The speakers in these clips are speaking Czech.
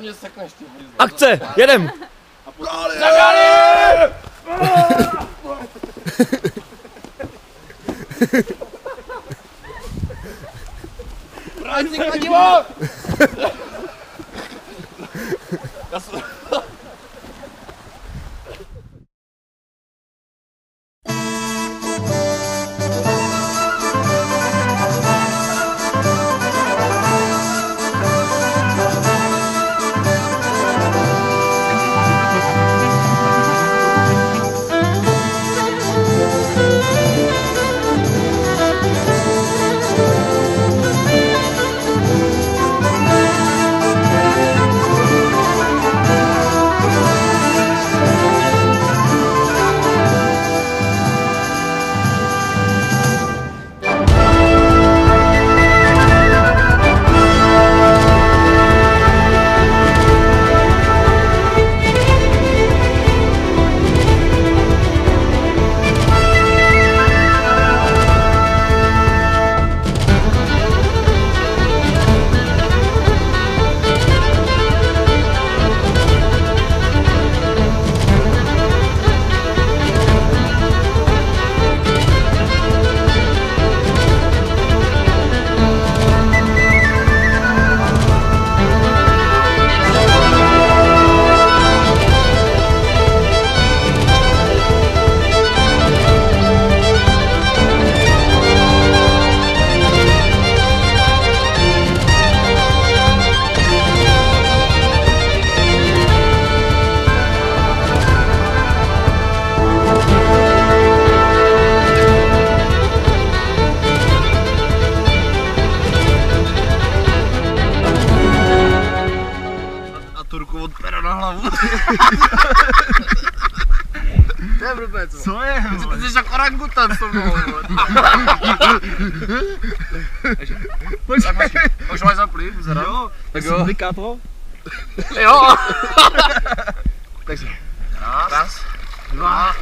mě sekneš, ty. Akce, jedem! Zabrali! Vrátí se kladivo! Turku od pera na hlavu. To je blbé, co? Co je? Ty jsi jak orangutan s mnou. Už máš zaplý, vzera? Jo, tak jo. Vyká to? Jo. Tak si. Raz, dva.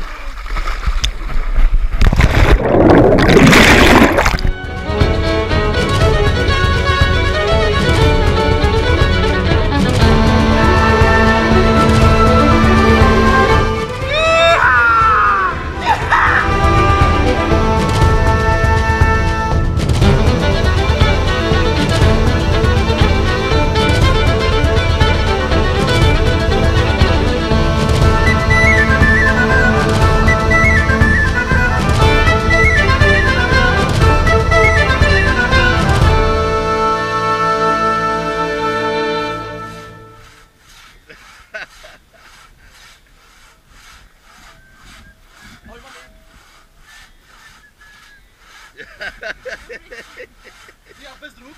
Já bez ruk.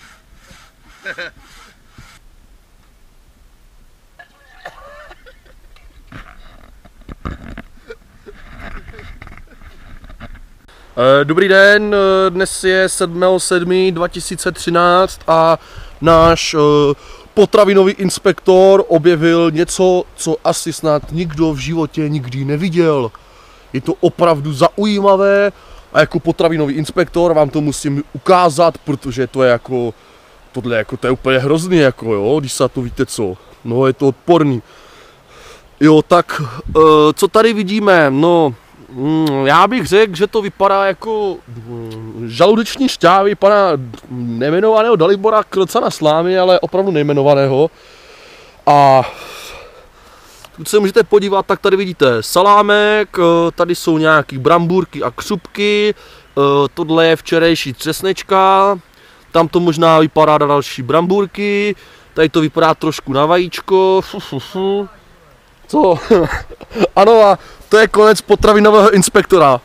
Dobrý den, dnes je 7.7.2013 a náš potravinový inspektor objevil něco, co asi snad nikdo v životě nikdy neviděl. Je to opravdu zaujímavé a jako potravinový inspektor vám to musím ukázat, protože to je jako, tohle jako, to je úplně hrozný, jako jo, když se to víte co, no je to odporný. Jo, tak co tady vidíme, no, já bych řekl, že to vypadá jako žaludeční šťávy pana nejmenovaného Dalibora Krlca na slámy, ale opravdu nejmenovaného. A když se můžete podívat, tak tady vidíte salámek, tady jsou nějaký brambůrky a křupky, tohle je včerejší třesnečka, tam to možná vypadá na další brambůrky, tady to vypadá trošku na vajíčko, co? Ano, a to je konec potravinového inspektora.